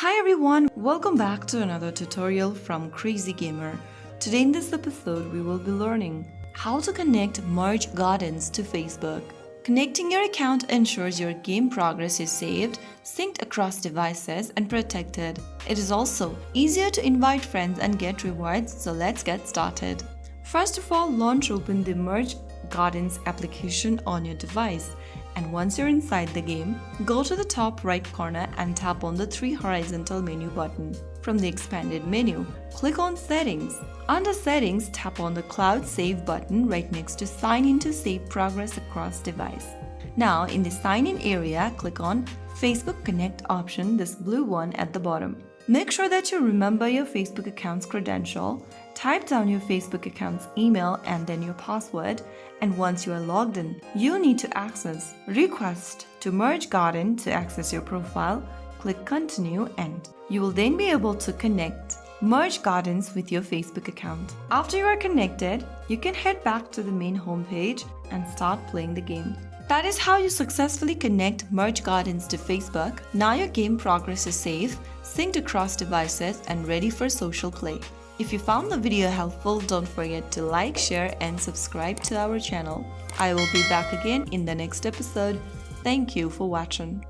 Hi everyone, welcome back to another tutorial from Crazy Gamer. Today in this episode we will be learning how to connect Merge Gardens to Facebook. Connecting your account ensures your game progress is saved, synced across devices and protected. It is also easier to invite friends and get rewards, so let's get started. First of all, launch open the Merge Gardens application on your device. And once you're inside the game, go to the top right corner and tap on the three horizontal menu button. From the expanded menu, click on Settings. Under Settings, tap on the Cloud Save button right next to Sign in to save progress across device. Now, in the Sign in area, click on Facebook Connect option, this blue one at the bottom. Make sure that you remember your Facebook account's credential. Type down your Facebook account's email and then your password, and once you are logged in, you need to access Request to Merge Garden to access your profile. Click Continue and you will then be able to connect Merge Gardens with your Facebook account. After you are connected, you can head back to the main homepage and start playing the game. That is how you successfully connect Merge Gardens to Facebook. Now your game progress is safe, synced across devices and ready for social play. If you found the video helpful, don't forget to like, share and subscribe to our channel. I will be back again in the next episode. Thank you for watching.